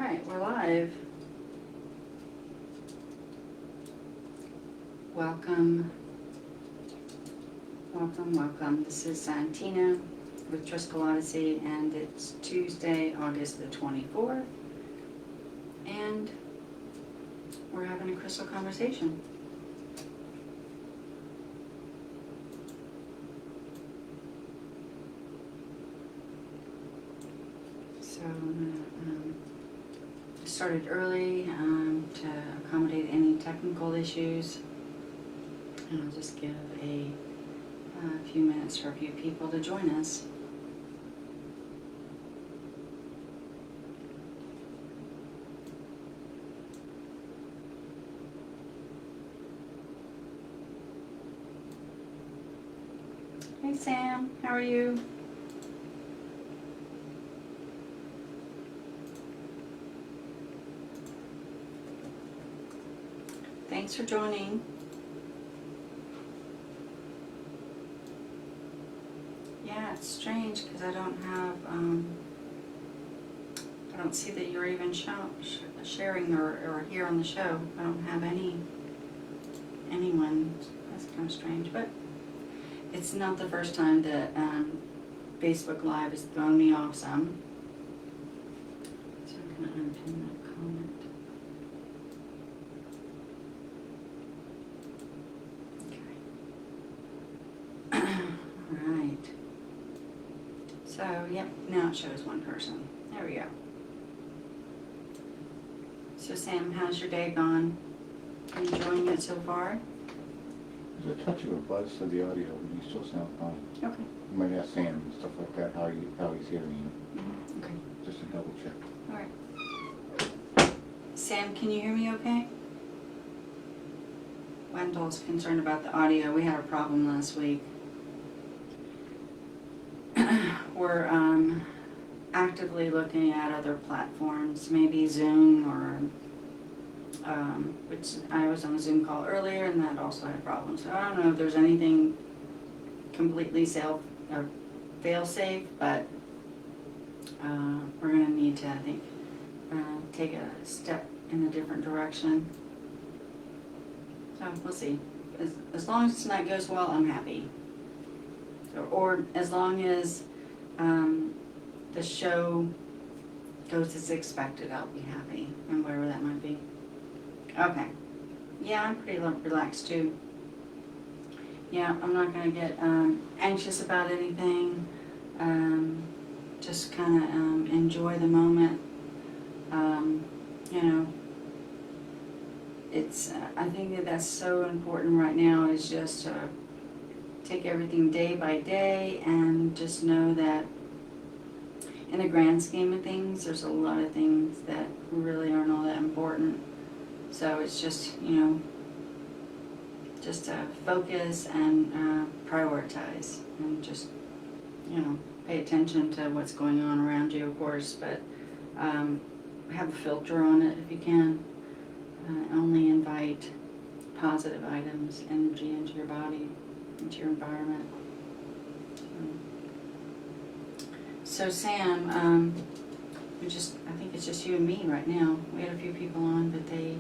right, we're live. Welcome. This is Tina with Driscoll Odyssey, and it's Tuesday, August the 24th, and we're having a crystal conversation. So I started early to accommodate any technical issues, and I'll just give a few minutes for a few people to join us. Hey Sam, how are you? Thanks for joining. Yeah, it's strange because I don't have, I don't see that you're even sharing or here on the show. I don't have anyone. That's kind of strange, but it's not the first time that Facebook Live has thrown me off some. So I'm going to unpin that comment. Alright. So, yep, now it shows one person. There we go. So Sam, how's your day gone? Are you enjoying it so far? There's a touch of a buzz to the audio, but you still sound fine. Okay. You might ask Sam and stuff like that, how he's hearing you. Mm-hmm. Okay. Just to double check. Alright. Sam, can you hear me okay? Wendell's concerned about the audio. We had a problem last week. We're actively looking at other platforms, maybe Zoom or which I was on a Zoom call earlier and that also had problems. So I don't know if there's anything completely fail-safe, but we're going to need to, I think, take a step in a different direction. So we'll see. As long as tonight goes well, I'm happy. Or as long as the show goes as expected, I'll be happy, and whatever that might be. Okay. Yeah, I'm pretty relaxed too. Yeah, I'm not going to get anxious about anything. Just kind of enjoy the moment. You know, it's. I think that's so important right now. Is just to take everything day by day and just know that in the grand scheme of things, there's a lot of things that really aren't all that important. So it's just, you know, just to focus and prioritize and just, you know, pay attention to what's going on around you, of course, but have a filter on it if you can. Only invite positive items, energy into your body, into your environment. So Sam, I think it's just you and me right now. We had a few people on, but they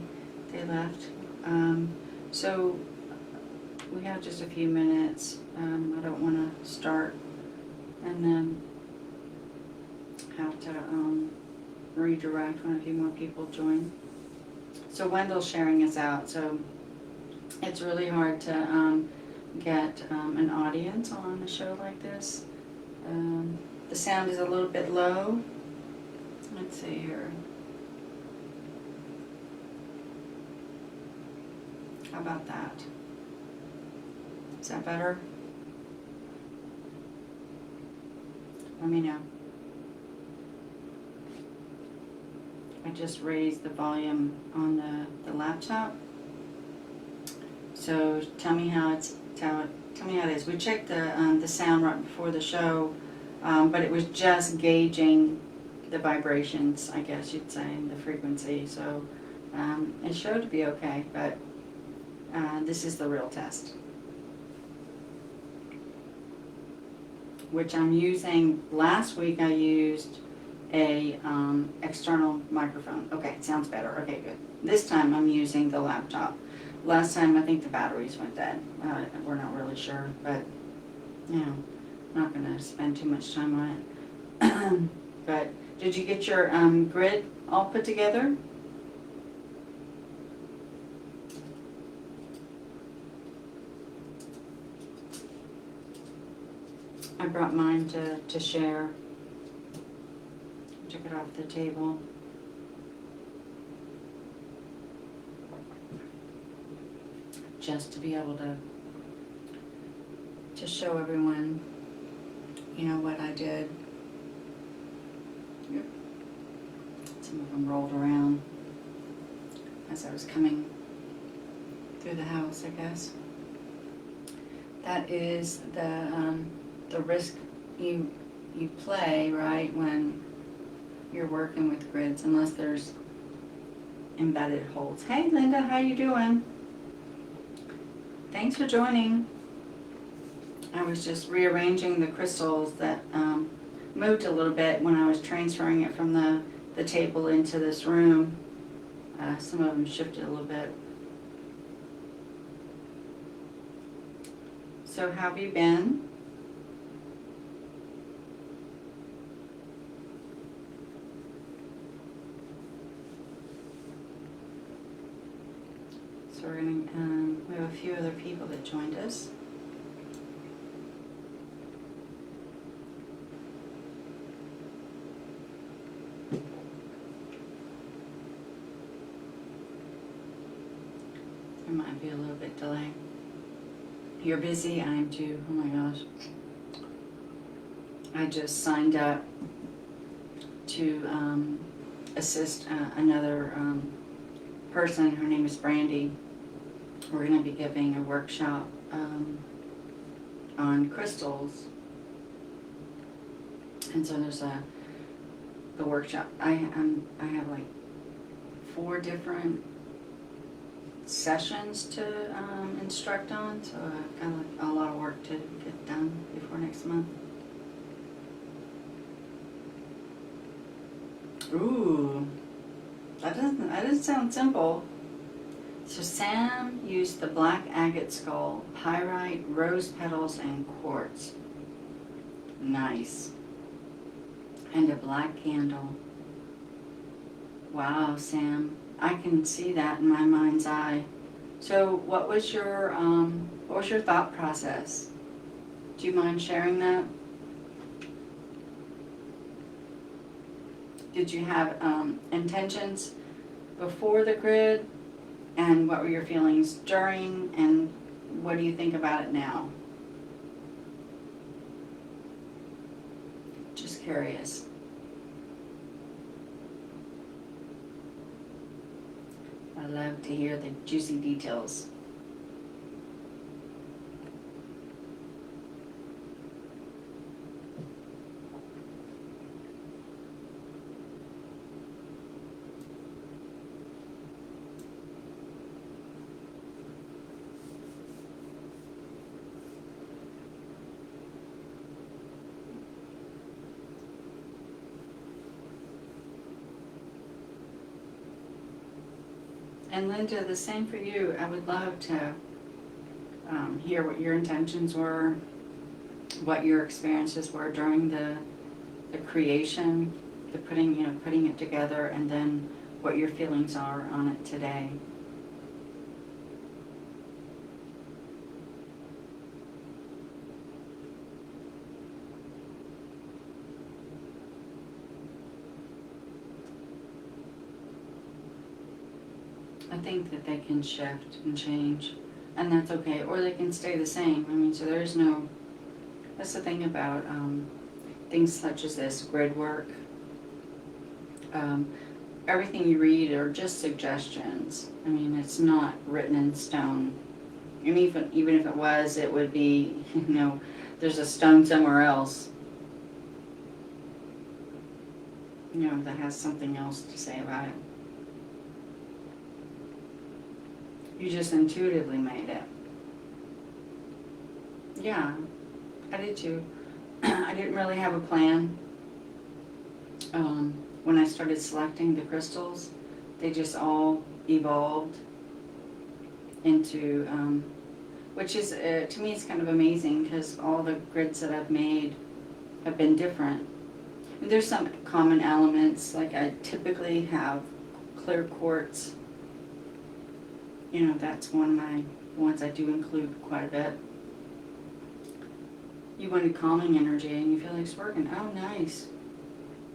left. So we have just a few minutes. I don't want to start and then have to redirect when a few more people join. So Wendell's sharing us out, so it's really hard to get an audience on a show like this. The sound is a little bit low. Let's see here. How about that? Is that better? Let me know. I just raised the volume on the laptop. So tell me how it is. We checked the sound right before the show, but it was just gauging the vibrations, I guess you'd say, the frequency. So it showed to be okay, but this is the real test, which I'm using. Last week I used a external microphone. Okay, it sounds better. Okay, good. This time I'm using the laptop. Last time I think the batteries went dead. We're not really sure, but you know, not gonna spend too much time on it. But did you get your grid all put together? I brought mine to share. Took it off the table. Just to be able to show everyone, you know, what I did. Yep. Some of them rolled around as I was coming through the house, I guess. That is the risk you play, right, when you're working with grids, unless there's embedded holes. Hey Linda, how you doing? Thanks for joining. I was just rearranging the crystals that moved a little bit when I was transferring it from the table into this room. Some of them shifted a little bit. So how have you been? So we're going we have a few other people that joined us. There might be a little bit delay. You're busy, I am too. Oh my gosh. I just signed up to assist another person. Her name is Brandy. We're going to be giving a workshop on crystals. And so there's the workshop. I have like 4 different sessions to instruct on, so I've got like a lot of work to get done before next month. Ooh, that doesn't sound simple. So Sam used the black agate skull, pyrite, rose petals, and quartz. Nice. And a black candle. Wow, Sam. I can see that in my mind's eye. So what was your thought process? Do you mind sharing that? Did you have intentions before the grid? And what were your feelings during? And what do you think about it now? Just curious. I love to hear the juicy details. And Linda, the same for you. I would love to hear what your intentions were, what your experiences were during the creation, the putting it together, and then what your feelings are on it today. I think that they can shift and change, and that's okay, or they can stay the same. I mean, so there's no, that's the thing about things such as this, grid work. Everything you read are just suggestions. I mean, it's not written in stone. And even if it was, it would be, there's a stone somewhere else, that has something else to say about it. You just intuitively made it. Yeah, I did too. I didn't really have a plan. when I started selecting the crystals, they just all evolved into, which is, to me, it's kind of amazing because all the grids that I've made have been different. And there's some common elements, like I typically have clear quartz. You know, that's one of my ones I do include quite a bit. You wanted calming energy and you feel like it's working. Oh, nice.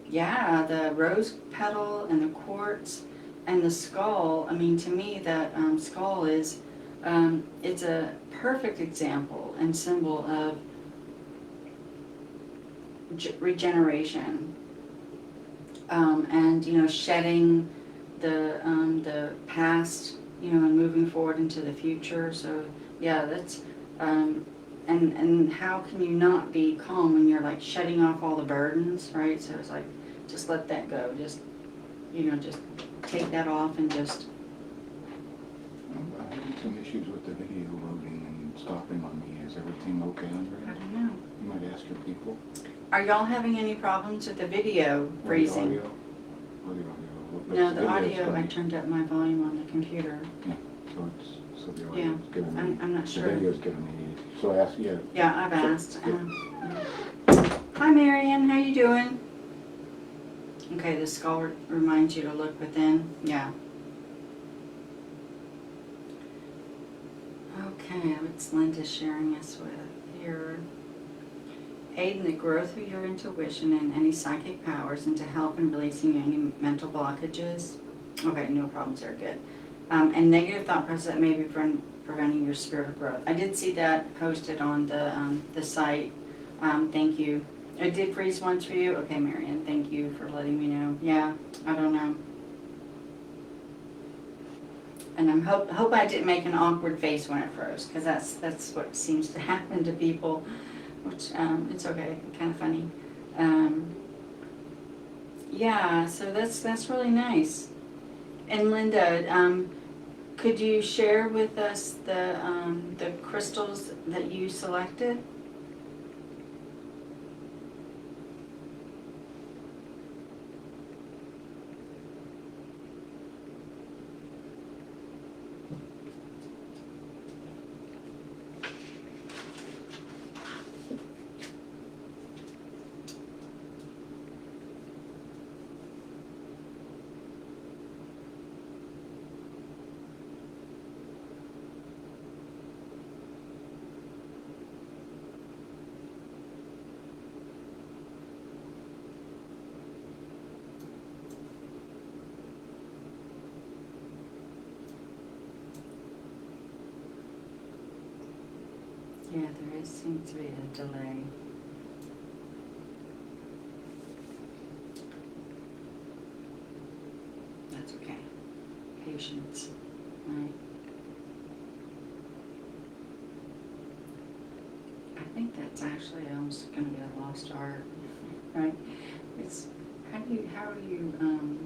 Yeah, the rose petal and the quartz and the skull. I mean, to me, that skull is, it's a perfect example and symbol of regeneration. And, you know, shedding the past, you know, and moving forward into the future. So, yeah, that's, and how can you not be calm when you're like shedding off all the burdens, right? So it's like, just let that go. Just, you know, just take that off and just. I'm having some issues with the video loading and stopping on me. Is everything okay on I there? don't know. You might ask your people. Are y'all having any problems with the video Or the freezing? audio? Or the audio? No, the video's audio, I fine. turned up my volume on the computer. Yeah, so the Yeah, audio's giving me. I'm not The sure. video's giving me. So ask, yeah. Yeah, I've asked. Hi, Marion, how you doing? Okay, the skull reminds you to look within. Yeah. Okay, what's Linda sharing us with here? Aid in the growth of your intuition and any psychic powers, and to help in releasing any mental blockages. Okay, no problems there, good. And negative thought process that may be preventing your spiritual growth. I did see that posted on the site. Thank you. I did freeze once for you. Okay, Marion, thank you for letting me know. Yeah, I don't know. And I hope I didn't make an awkward face when it froze, because that's what seems to happen to people, which it's okay, kind of funny. Yeah, so that's really nice. And Linda, could you share with us the crystals that you selected? Yeah, seems to be a delay. That's okay. Patience, right? I think that's actually almost going to be a lost art, right? It's how do you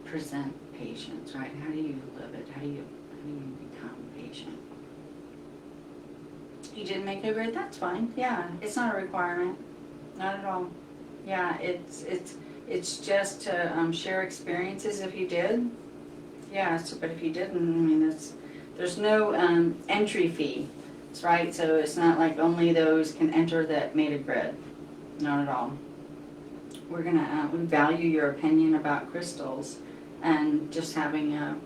present patience, right? How do you live it? How do you become patient? You didn't make a grade, that's fine. Yeah, it's not a requirement, not at all. Yeah, it's just to share experiences if you did. Yeah, so, but if you didn't, I mean, there's no entry fee, right? So it's not like only those can enter that made a grid, not at all. We're gonna we value your opinion about crystals and just having a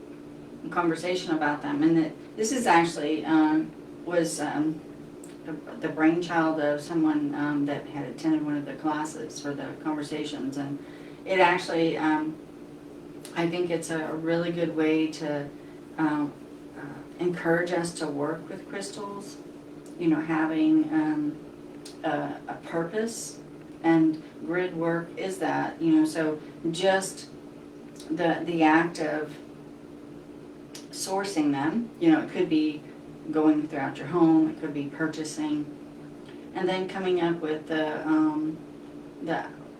conversation about them. And that this is actually was the brainchild of someone that had attended one of the classes for the conversations, and it actually I think it's a really good way to encourage us to work with crystals, you know, having a purpose, and grid work is that, you know, so just the act of sourcing them, you know, it could be going throughout your home, it could be purchasing, and then coming up with the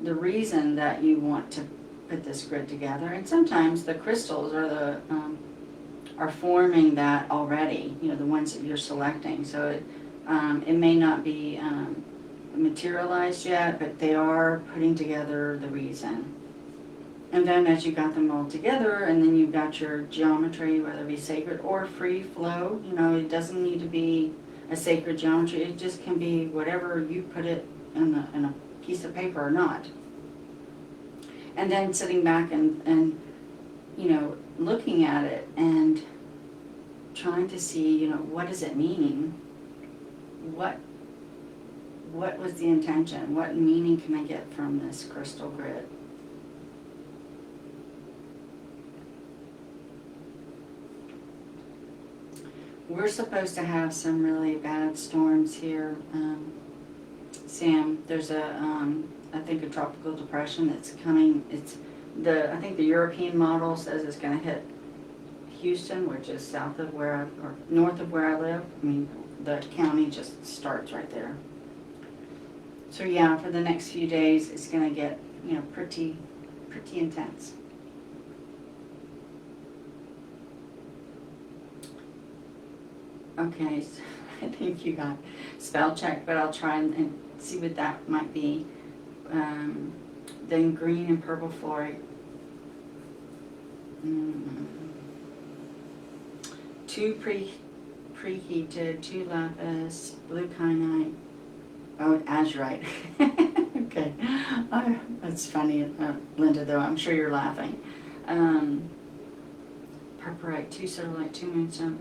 reason that you want to put this grid together. And sometimes the crystals are forming that already, you know, the ones that you're selecting. So it may not be materialized yet, but they are putting together the reason. And then as you got them all together, and then you've got your geometry, whether it be sacred or free flow, you know, it doesn't need to be a sacred geometry. It just can be whatever you put it in a piece of paper or not. And then sitting back and you know, looking at it and trying to see, you know, what is it meaning? What was the intention? What meaning can I get from this crystal grid? We're supposed to have some really bad storms here. Sam, there's I think a tropical depression that's coming. I think the European model says it's going to hit Houston, which is south of or north of where I live. I mean, the county just starts right there. So yeah, for the next few days, it's going to get, you know, pretty intense. Okay, so I think you got spell check, but I'll try and see what that might be. Then green and purple fluorite. 2 preheated, 2 lapis, blue kyanite. Oh, azurite. Okay, that's funny, Linda. Though I'm sure you're laughing. Purpurite, 2 sodalite, 2 moonstone,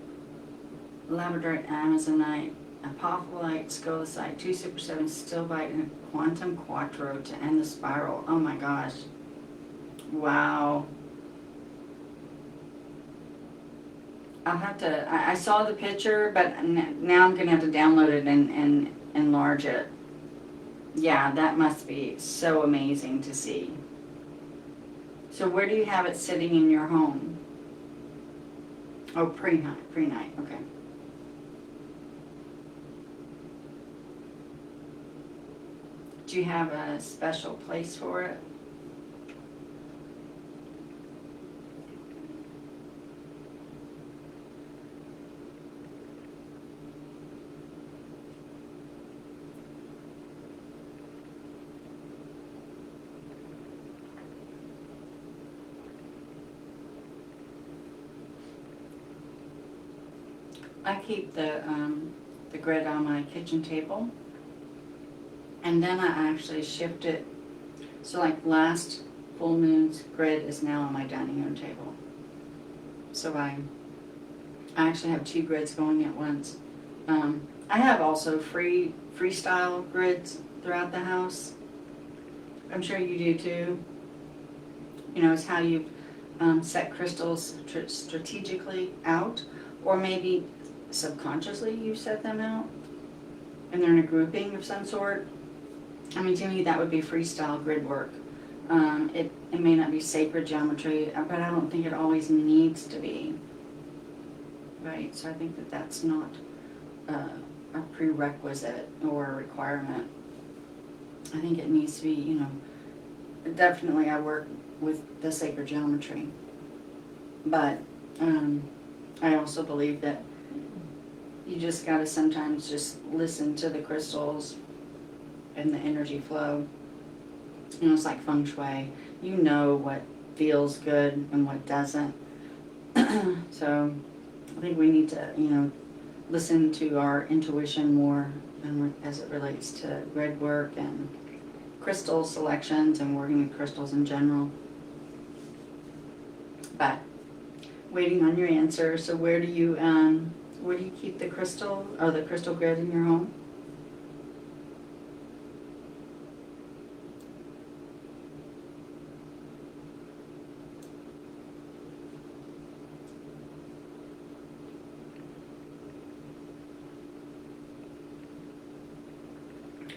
labradorite, amazonite, apophyllite, scolecite, 2 super 7 stilbite, and a quantum quattro to end the spiral. Oh my gosh! Wow. I'll have to. I saw the picture, but now I'm gonna have to download it and enlarge it. Yeah, that must be so amazing to see. So where do you have it sitting in your home? Oh, pre-night, okay. Do you have a special place for it? I keep the grid on my kitchen table, and then I actually shift it. So like last full moon's grid is now on my dining room table. So I actually have 2 grids going at once. I have also freestyle grids throughout the house. I'm sure you do too. You know, it's how you set crystals strategically out, or maybe subconsciously you set them out and they're in a grouping of some sort. I mean, to me that would be freestyle grid work. It may not be sacred geometry, but I don't think it always needs to be. Right, so I think that that's not a prerequisite or a requirement. I think it needs to be, you know, definitely I work with the sacred geometry, but I also believe that you just gotta sometimes just listen to the crystals and the energy flow. You know, it's like feng shui. You know what feels good and what doesn't. So I think we need to, you know, listen to our intuition more and as it relates to grid work and crystal selections and working with crystals in general. But waiting on your answer. So where do you keep the crystal or the crystal grid in your home?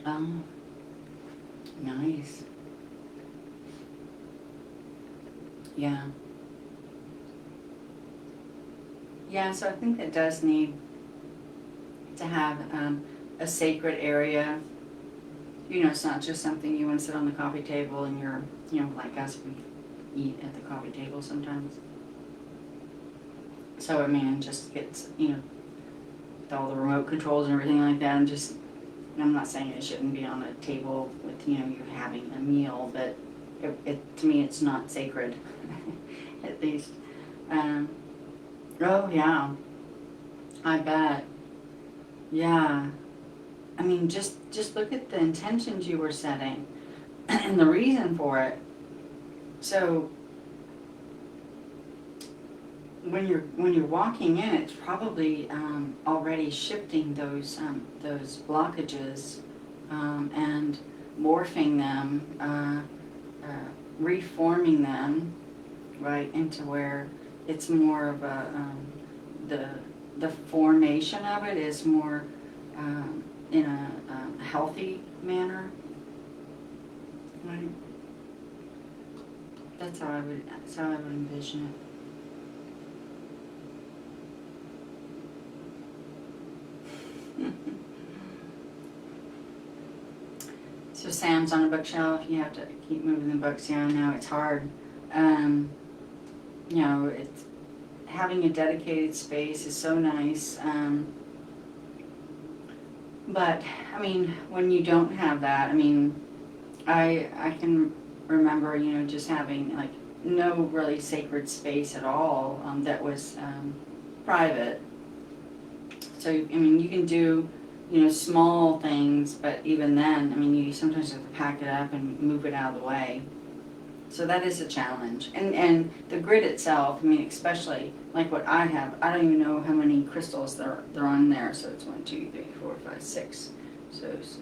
Oh, nice. Yeah. Yeah, so I think it does need to have a sacred area. You know, it's not just something you want to sit on the coffee table and you're, you know, like us, we eat at the coffee table sometimes. So, I mean, it just gets, you know, with all the remote controls and everything like that, and just I'm not saying it shouldn't be on a table with, you having a meal, but to me, it's not sacred, at least. Um, oh, yeah, I bet. Yeah. I mean, just look at the intentions you were setting and the reason for it. So when you're walking in, it's probably already shifting those blockages and morphing them, reforming them, right, into where it's more of a the formation of it is more in a healthy manner, right? That's how I would envision it. So Sam's on a bookshelf. You have to keep moving the books. Yeah, I know it's hard. It's having a dedicated space is so nice. But I mean, when you don't have that, I mean, I can remember, just having like no really sacred space at all that was private. So I mean, you can do small things, but even then, I mean, you sometimes have to pack it up and move it out of the way. So that is a challenge. And the grid itself, I mean, especially like what I have, I don't even know how many crystals they're on there. So it's 1, 2, 3, 4, 5, 6. So 6,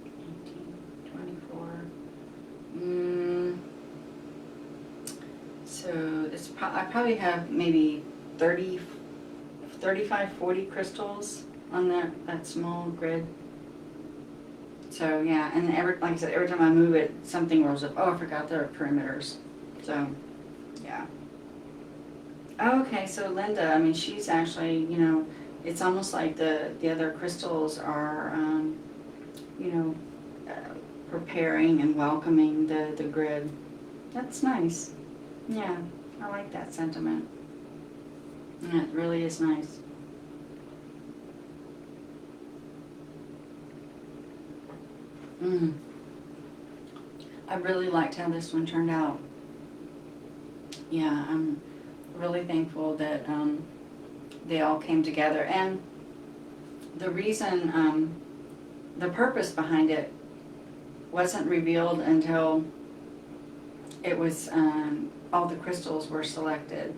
18, 24. So I probably have maybe 30, 35, 40 crystals on that small grid. So yeah, and like I said, every time I move it, something rolls up. Oh, I forgot there are perimeters. So, yeah. Okay, so Linda, I mean, she's actually, it's almost like the other crystals are, preparing and welcoming the grid. That's nice. Yeah, I like that sentiment. And it really is nice. I really liked how this one turned out. Yeah, I'm really thankful that they all came together. And the reason, the purpose behind it wasn't revealed until it was, all the crystals were selected.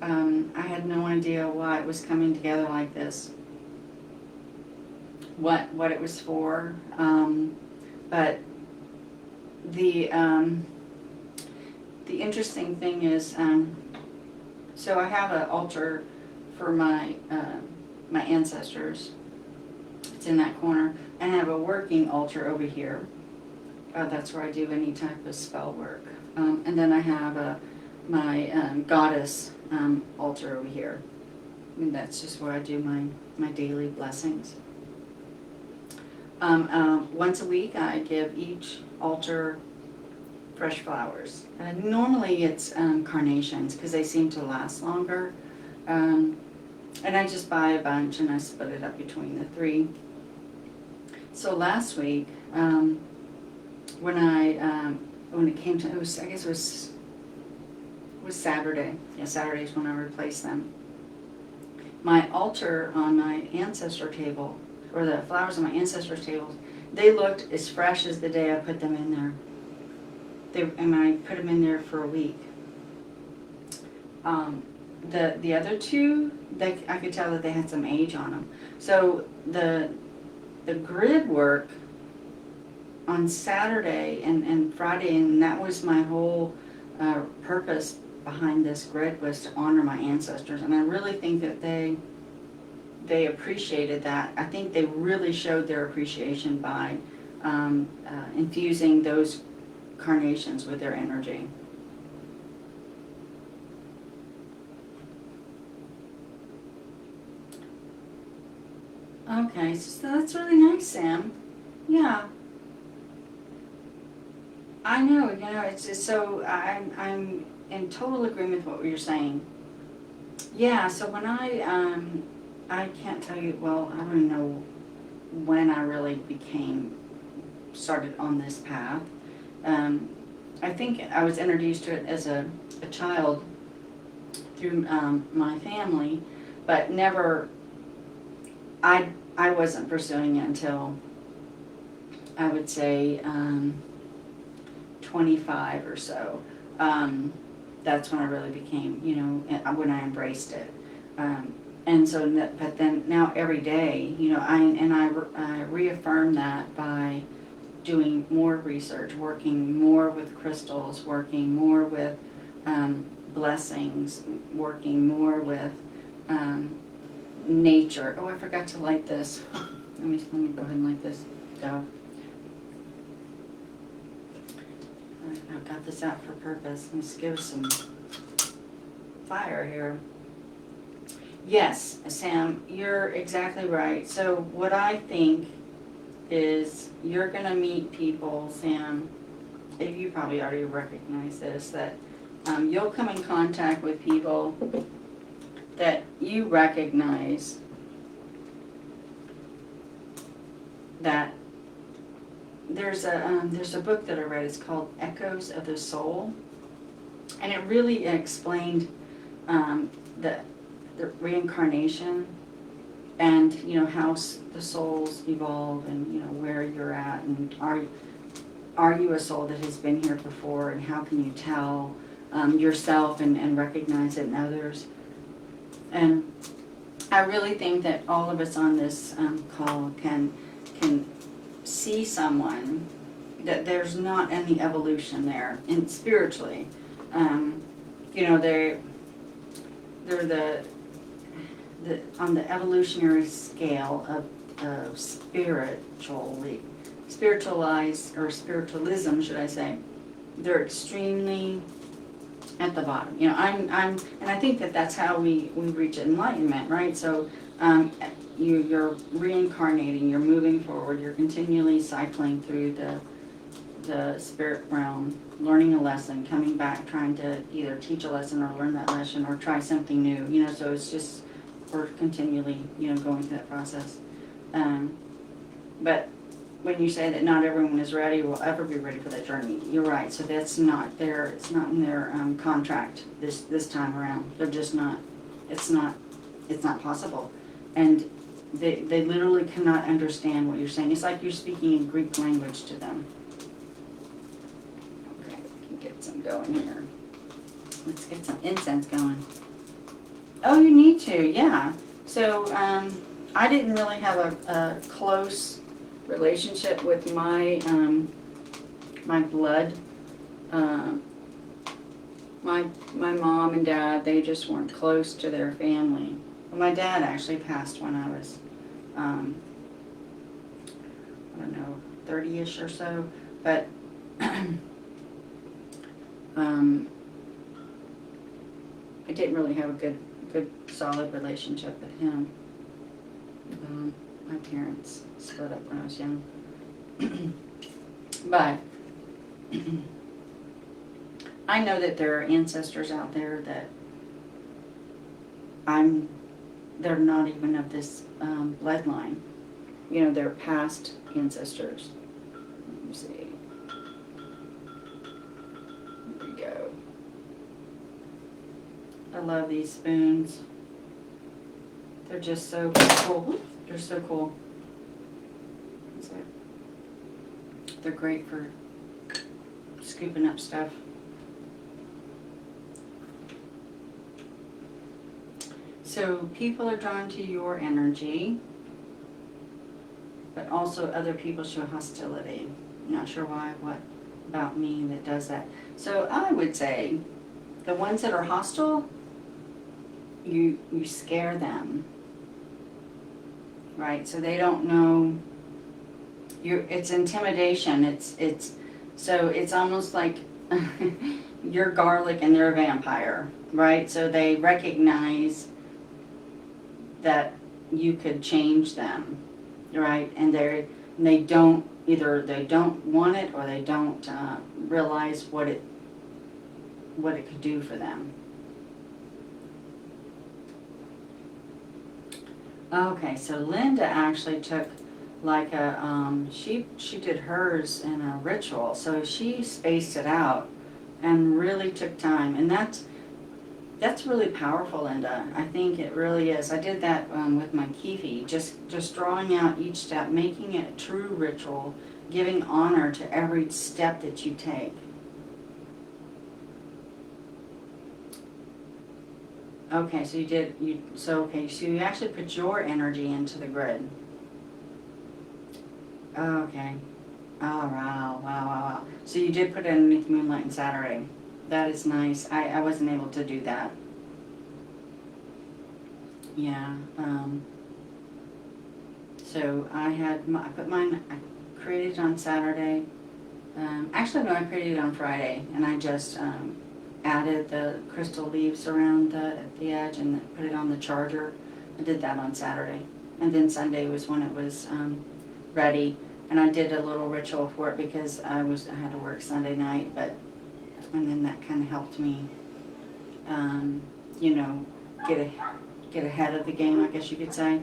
I had no idea why it was coming together like this. What it was for, but the interesting thing is, so I have an altar for my ancestors. It's in that corner, and I have a working altar over here. That's where I do any type of spell work, and then I have my goddess altar over here, and that's just where I do my daily blessings. Once a week, I give each altar fresh flowers. Normally it's carnations because they seem to last longer. And I just buy a bunch and I split it up between the 3. So last week, when it came to, I guess it was Saturday. Yeah, Saturday is when I replaced them. My altar on my ancestor table, or the flowers on my ancestors' tables, they looked as fresh as the day I put them in there. And I put them in there for a week. The other 2, I could tell that they had some age on them. So the grid work on Saturday and Friday, and that was my whole purpose behind this grid, was to honor my ancestors. And I really think that they appreciated that. I think they really showed their appreciation by infusing those carnations with their energy. Okay, so that's really nice, Sam. Yeah. I know, it's just so, I'm in total agreement with what you're saying. Yeah, so when I can't tell you, well, I don't know when I really started on this path. I think I was introduced to it as a child through my family, but never, I wasn't pursuing it until I would say 25 or so. That's when I really became, when I embraced it. And so, but then now every day, I reaffirm that by doing more research, working more with crystals, working more with blessings, working more with nature. Oh, I forgot to light this. Let me go ahead and light this. So, I've got this out for purpose. Let's give some fire here. Yes, Sam, you're exactly right. So what I think is you're going to meet people, Sam, you probably already recognize this, that you'll come in contact with people that you recognize that there's a book that I read. It's called Echoes of the Soul, and it really explained the reincarnation and how the souls evolve, and where you're at, and are you a soul that has been here before, and how can you tell yourself and recognize it in others. And I really think that all of us on this call can see someone that there's not any evolution there, and spiritually, they're the on the evolutionary scale of spiritualized, or spiritualism, should I say, they're extremely at the bottom. And I think that that's how we reach enlightenment, right? So you're reincarnating, you're moving forward, you're continually cycling through the spirit realm, learning a lesson, coming back, trying to either teach a lesson or learn that lesson or try something new. So it's just, we're continually, going through that process. But when you say that not everyone is ready or will ever be ready for that journey, you're right. So that's not it's not in their contract this time around. They're just not, it's not possible. And they literally cannot understand what you're saying. It's like you're speaking in Greek language to them. Okay, we can get some going here. Let's get some incense going. Oh, you need to, yeah. So I didn't really have a close relationship with my blood. My mom and dad, they just weren't close to their family. Well, my dad actually passed when I was, I don't know, 30-ish or so. But I didn't really have a good solid relationship with him. My parents split up when I was young. But I know that there are ancestors out there that they're not even of this bloodline. They're past ancestors. Let me see. There we go. I love these spoons. They're just so cool. They're so cool. They're great for scooping up stuff. So people are drawn to your energy, but also other people show hostility. I'm not sure why, what about me that does that. So I would say the ones that are hostile, you scare them, right? So they don't know. It's intimidation. So it's almost like you're garlic and they're a vampire, right? So they recognize that you could change them, right? And they don't want it, or they don't realize what it could do for them. Okay, so Linda actually took like she did hers in a ritual, so she spaced it out and really took time, and that's really powerful, Linda. I think it really is. I did that with my kifi, just drawing out each step, making it a true ritual, giving honor to every step that you take. Okay, so so you actually put your energy into the grid. Okay. Oh, wow. So you did put it underneath Moonlight and Saturday. That is nice. I wasn't able to do that. Yeah. So I put mine, I created on Saturday. Actually, no, I created it on Friday, and I just added the crystal leaves around the edge and put it on the charger. I did that on Saturday. And then Sunday was when it was ready. And I did a little ritual for it because I had to work Sunday night, and then that kind of helped me, get ahead of the game, I guess you could say.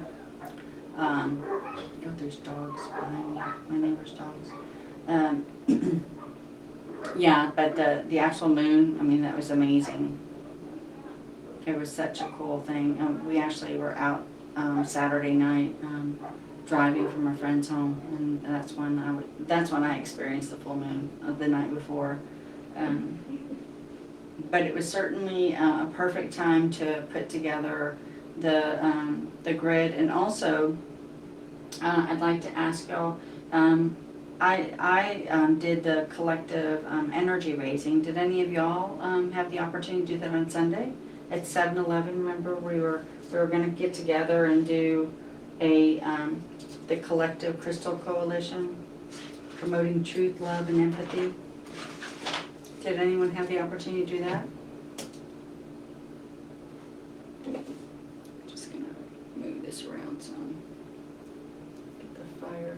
There's dogs behind me, my neighbor's dogs. Yeah, but the actual moon, I mean, that was amazing. It was such a cool thing. We actually were out Saturday night driving from a friend's home, and that's when I experienced the full moon of the night before. But it was certainly a perfect time to put together the grid, and also I'd like to ask y'all. I did the collective energy raising. Did any of y'all have the opportunity to do that on Sunday at 7-Eleven? Remember, we were going to get together and do the collective crystal coalition, promoting truth, love, and empathy. Did anyone have the opportunity to do that? Just gonna move this around some. Get the fire.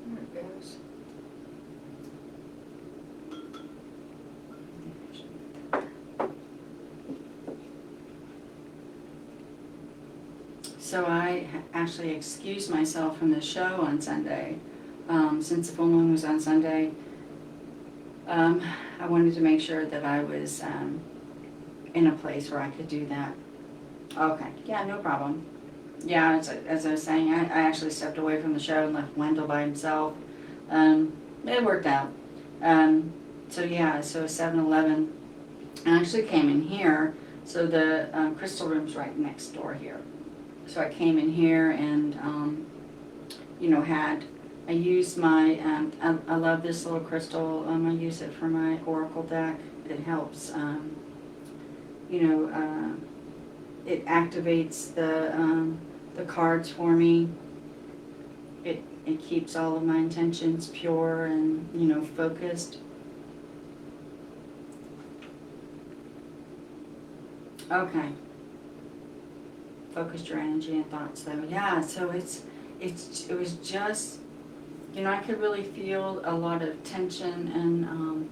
There it goes. So I actually excused myself from the show on Sunday. Since the full moon was on Sunday, I wanted to make sure that I was in a place where I could do that. Okay, yeah, no problem. Yeah, as I was saying, I actually stepped away from the show and left Wendell by himself. It worked out. So 7-Eleven. I actually came in here, so the crystal room's right next door here. So I came in here and, I used my, I love this little crystal. I use it for my oracle deck. It helps, it activates the cards for me. It keeps all of my intentions pure and, focused. Okay. Focused your energy and thoughts though. Yeah, so it was just, I could really feel a lot of tension and,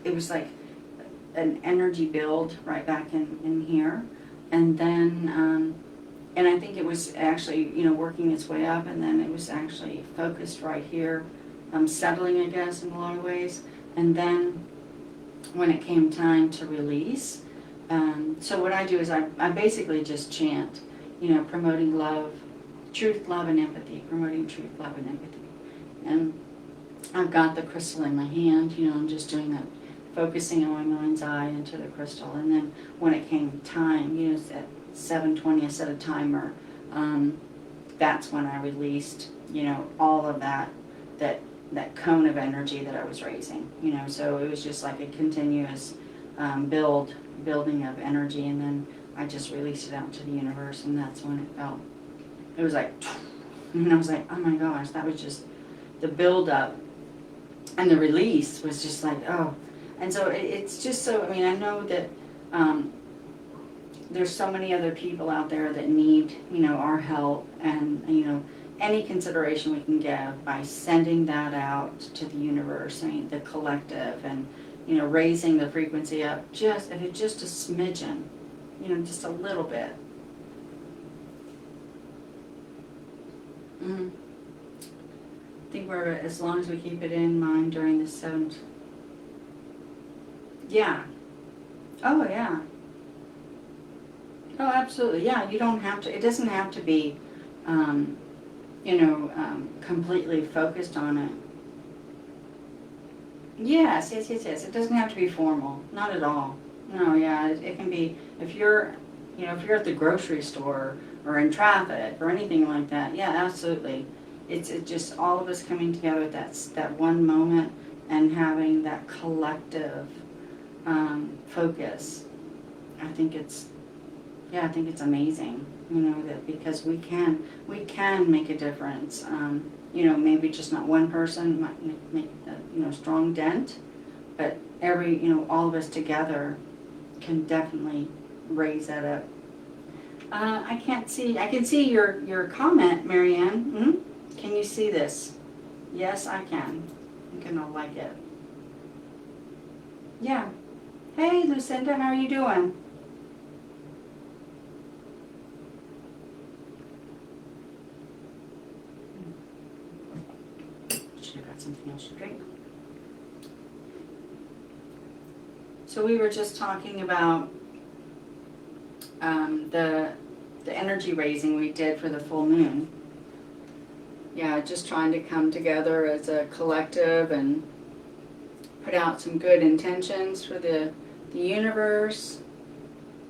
it was like an energy build right back in here. And then, and I think it was actually, working its way up, and then it was actually focused right here, settling, I guess, in a lot of ways. And then when it came time to release, so what I do is I basically just chant, promoting love, truth, love, and empathy, promoting truth, love, and empathy. And I've got the crystal in my hand, I'm just doing that, focusing on my mind's eye into the crystal. And then when it came time, at 7:20, I set a timer. That's when I released, all of that cone of energy that I was raising, so it was just like a continuous building of energy, and then I just released it out to the universe, and that's when it was like, and I was like, oh my gosh, that was just the build up, and the release was just like, oh. And so it's just so, I know that there's so many other people out there that need, our help, and, any consideration we can give by sending that out to the universe, the collective, and, raising the frequency up, if it's just a smidgen, just a little bit, Mm-hmm. I think as long as we keep it in mind during the 7th. Yeah. Oh, yeah. Oh, absolutely. Yeah, you don't have to, it doesn't have to be, completely focused on it. Yes, yes, yes, yes. It doesn't have to be formal. Not at all. No, yeah, it can be, if you're at the grocery store or in traffic or anything like that, yeah, absolutely. It's just all of us coming together at that one moment and having that collective focus. I think it's amazing, that because we can make a difference. Maybe just not one person might make a strong dent, but all of us together can definitely raise that up. I can see your comment, Marianne. Can you see this? Yes, I can. I'm gonna like it. Yeah. Hey, Lucinda, how are you doing? Should have got something else to drink. So we were just talking about the energy raising we did for the full moon. Yeah, just trying to come together as a collective and put out some good intentions for the universe,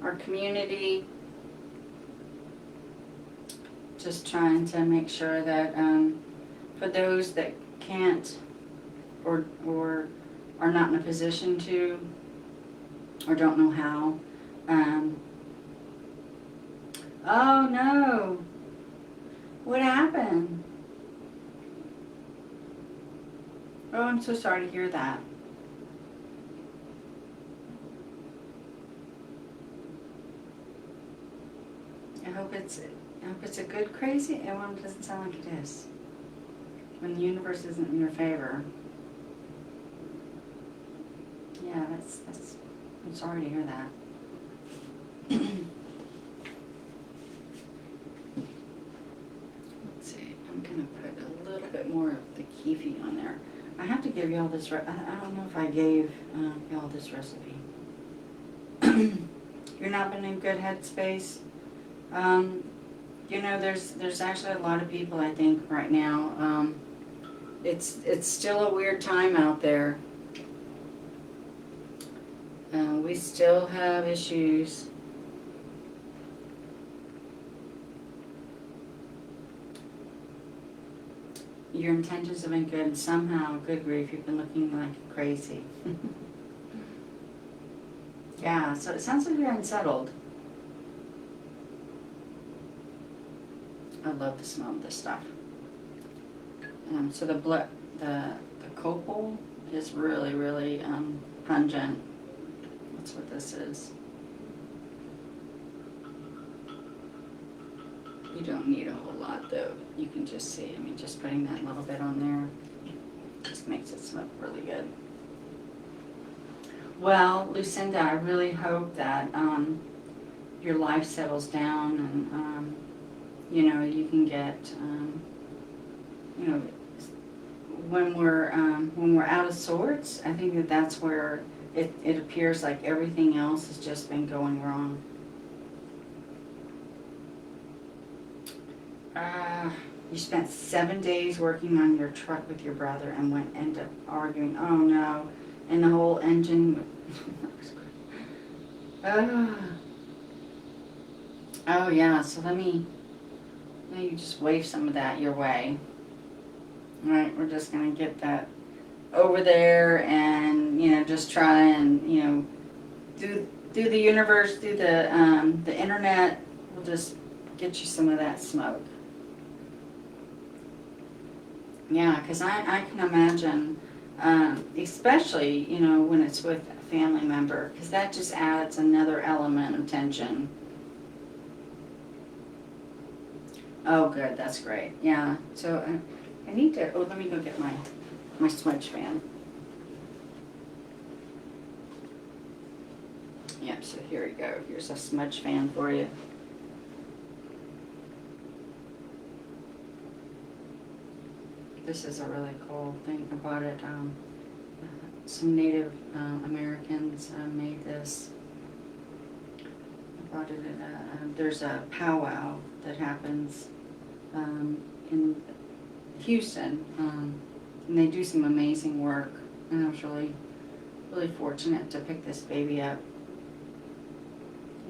our community. Just trying to make sure that for those that can't or are not in a position to or don't know how. Oh no! What happened? Oh, I'm so sorry to hear that. I hope it's a good crazy. It doesn't sound like it is. When the universe isn't in your favor. Yeah, that's. I'm sorry to hear that. Let's see. I'm gonna put a little bit more of the kiwi on there. I have to give you all this. I don't know if I gave you all this recipe. You're not been in good headspace. There's actually a lot of people, I think, right now. It's still a weird time out there. We still have issues. Your intentions have been good, and somehow, good grief, you've been looking like crazy. Yeah, so it sounds like you're unsettled. I love the smell of this stuff. So the copal is really, really pungent. That's what this is. You don't need a whole lot though. You can just see, just putting that little bit on there just makes it smell really good. Well, Lucinda, I really hope that your life settles down and you can get when we're out of sorts. I think that's where it appears like everything else has just been going wrong. You spent 7 days working on your truck with your brother and ended up arguing. Oh no. And the whole engine. Oh yeah, so let me you just wave some of that your way. Alright, we're just gonna get that over there and just try and do the universe, do the internet. We'll just get you some of that smoke. Yeah, because I can imagine, especially, when it's with a family member, because that just adds another element of tension. Oh, good, that's great. Yeah, so I need to, let me go get my smudge fan. Yep, so here we go. Here's a smudge fan for you. This is a really cool thing. I bought it. Some Native Americans made this. I bought it at there's a powwow that happens in Houston, and they do some amazing work. And I was really fortunate to pick this baby up.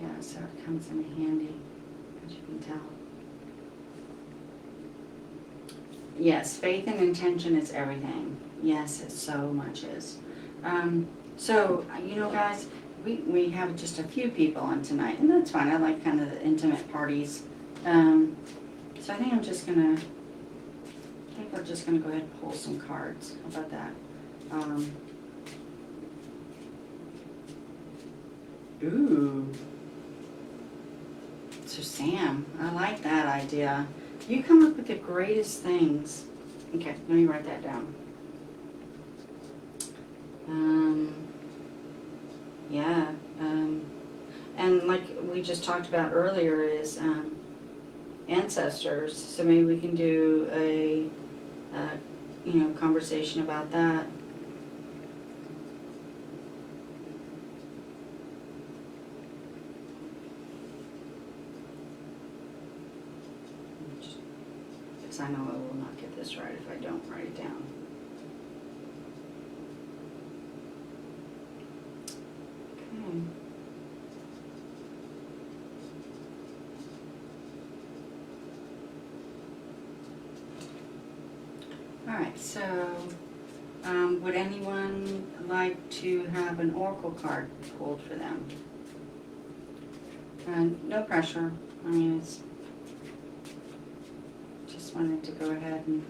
Yeah, so it comes in handy, as you can tell. Yes, faith and intention is everything. Yes, it so much is. So, you know, guys, we have just a few people on tonight, and that's fine. I like kind of the intimate parties. So I think we're just gonna go ahead and pull some cards. How about that? Ooh. So Sam, I like that idea. You come up with the greatest things. Okay, let me write that down. Yeah, and like we just talked about earlier is ancestors. So maybe we can do a conversation about that. Because I know I will not get this right if I don't write it down. Okay. All right, so would anyone like to have an oracle card pulled for them? No pressure. I mean, it's just wanted to go ahead and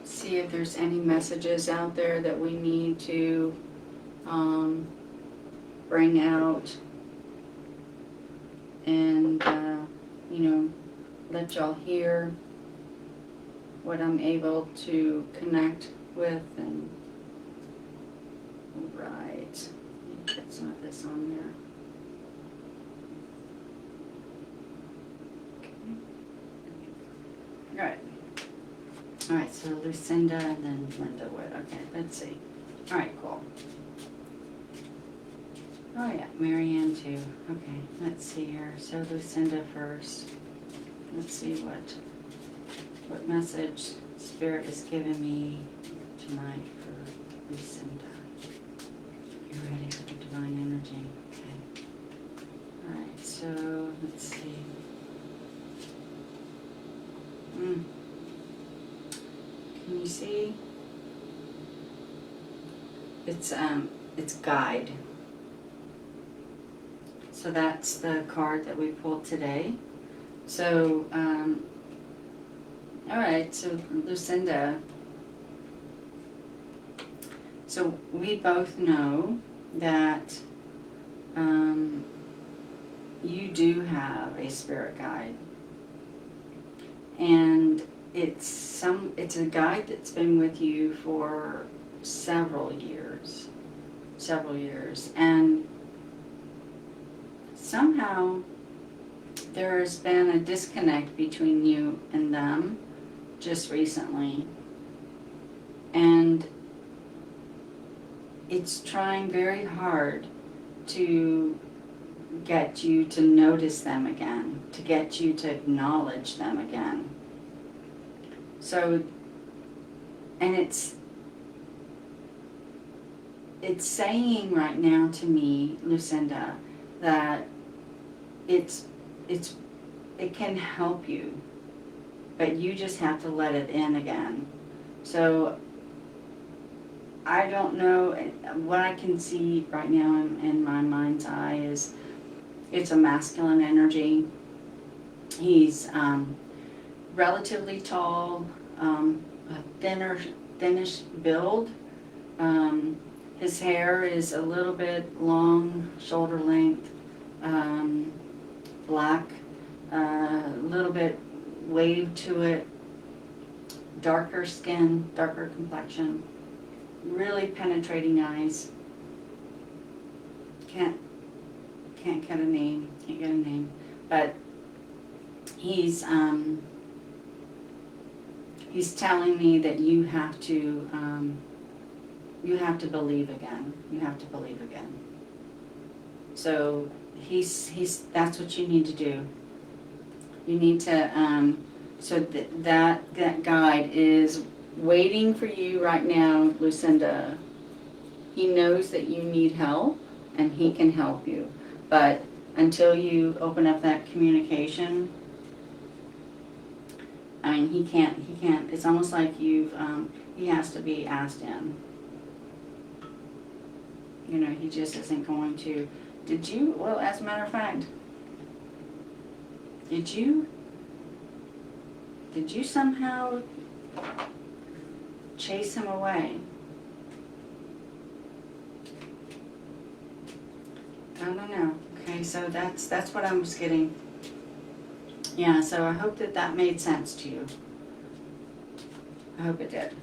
see if there's any messages out there that we need to bring out and let y'all hear what I'm able to connect with. And right, get some of this on there. Okay. All right, so Lucinda and then Linda Wood. Okay, let's see. All right, cool. Oh yeah, Marianne too. Okay, let's see here. So Lucinda first. Let's see what message Spirit is giving me tonight for Lucinda. You ready for the divine energy? Okay. All right, so let's see. Can you see? It's guide. So that's the card that we pulled today. So, all right, so Lucinda, so we both know that you do have a spirit guide. And it's a guide that's been with you for several years. And somehow there's been a disconnect between you and them just recently. And it's trying very hard to get you to notice them again, to get you to acknowledge them again. So, and it's saying right now to me, Lucinda, that it can help you, but you just have to let it in again. So I don't know, what I can see right now in my mind's eye is it's a masculine energy. He's relatively tall, a thinnish build. His hair is a little bit long, shoulder length, black, a little bit wave to it, darker skin, darker complexion, really penetrating eyes. Can't get a name, but he's he's telling me that you have to believe again. You have to believe again. So that's what you need to do. You need to, so that guide is waiting for you right now, Lucinda. He knows that you need help and he can help you. But until you open up that communication, I mean, he can't, it's almost like he has to be asked in. You know, he just isn't going to. Well, as a matter of fact, did you somehow chase him away? I don't know. Okay, so that's what I was getting. Yeah, so I hope that made sense to you. I hope it did.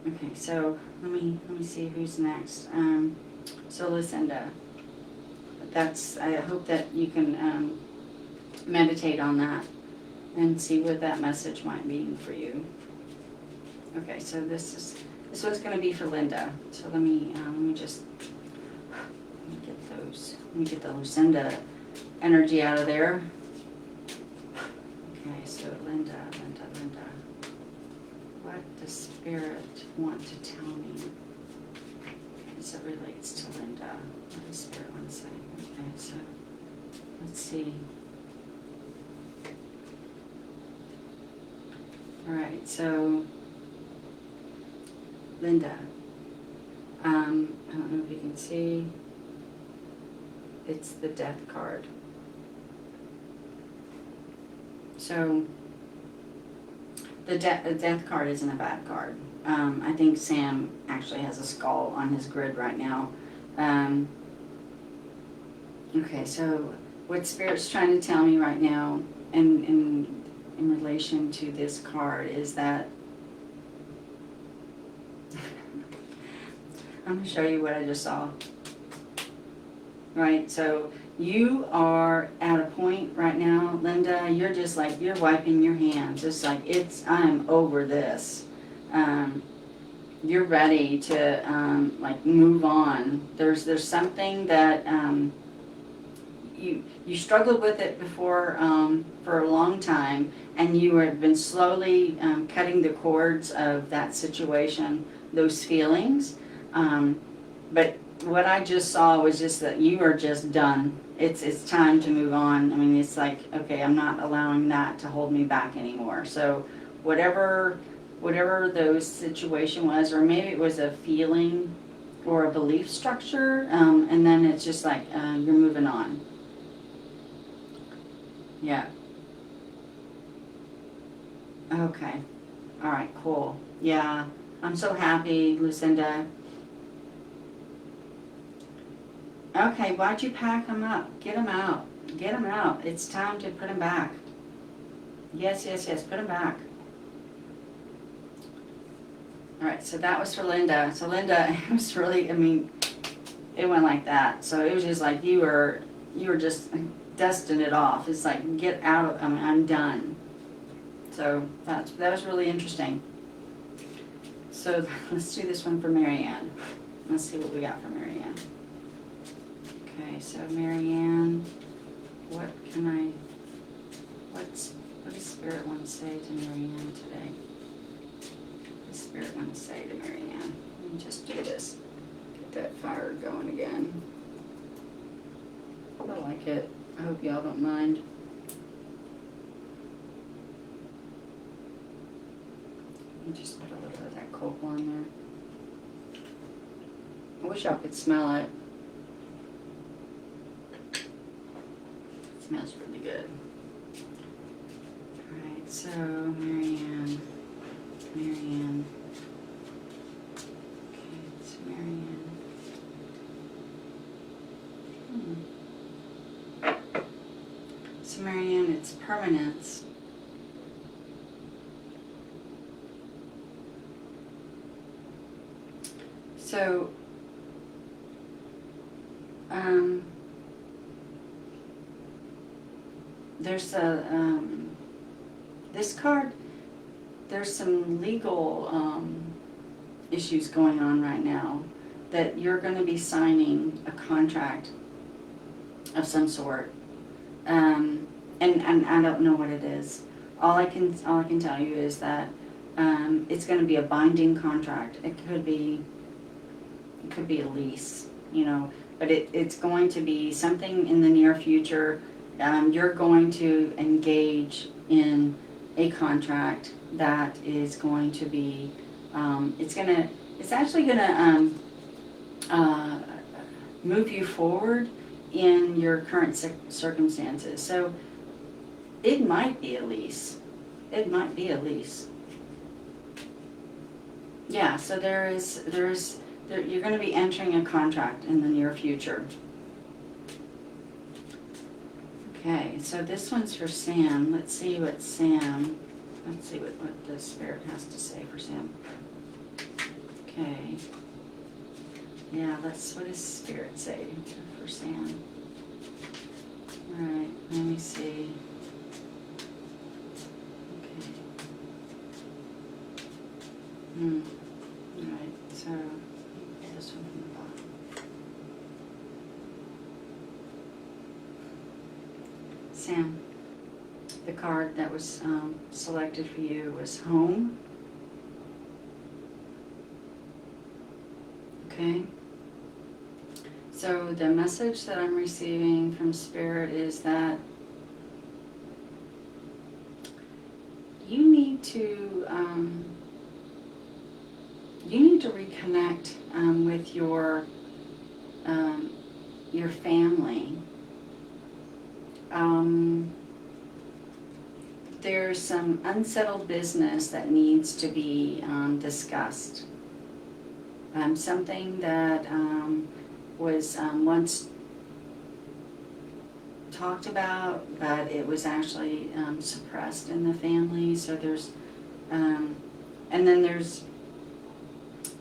Okay, so let me see who's next. So Lucinda, I hope that you can meditate on that and see what that message might mean for you. Okay, so this one's going to be for Linda. So let me get the Lucinda energy out of there. Okay, so Linda. What does Spirit want to tell me as it relates to Linda? What does Spirit want to say? Okay, so let's see. All right, so Linda, I don't know if you can see. It's the Death card. So the Death card isn't a bad card. I think Sam actually has a skull on his grid right now. Okay, so what Spirit's trying to tell me right now in relation to this card is that I'm going to show you what I just saw. Right, so you are at a point right now, Linda, you're just like, you're wiping your hands. It's like, I'm over this. You're ready to like move on. There's something that you struggled with it before for a long time, and you have been slowly cutting the cords of that situation, those feelings. But what I just saw was just that you are just done. It's time to move on. I mean, it's like, okay, I'm not allowing that to hold me back anymore. So whatever those situation was, or maybe it was a feeling or a belief structure, and then it's just like you're moving on. Yeah. Okay. All right, cool. Yeah, I'm so happy, Lucinda. Okay, why'd you pack them up? Get them out. Get them out. It's time to put them back. Yes, put them back. All right, so that was for Linda. So Linda, it was really, I mean, it went like that. So it was just like you were just dusting it off. It's like, get out of, I mean, I'm done. So that was really interesting. So let's do this one for Marianne. Let's see what we got for Marianne. Okay, so Marianne, what does Spirit want to say to Marianne today? What does Spirit want to say to Marianne? Let me just do this. Get that fire going again. I like it. I hope y'all don't mind. Let me just put a little of that copal on there. I wish y'all could smell it. It smells really good. Alright, so Marianne. Okay, so Marianne. So Marianne, it's permanence. So, there's a, this card, there's some legal issues going on right now that you're going to be signing a contract of some sort, and I don't know what it is. All I can tell you is that it's going to be a binding contract. It could be a lease, you know, but it's going to be something in the near future. You're going to engage in a contract that is going to be, it's actually gonna move you forward in your current circumstances. So it might be a lease. It might be a lease. Yeah, so you're going to be entering a contract in the near future. Okay, so this one's for Sam. Let's see what the Spirit has to say for Sam. Okay. Yeah, what does Spirit say for Sam? Alright, let me see. Okay. Alright, so this one from the bottom. Sam, the card that was selected for you was home. Okay. So the message that I'm receiving from Spirit is that you need to reconnect with your family. There's some unsettled business that needs to be discussed. Something that was once talked about, but it was actually suppressed in the family. So there's, and then there's,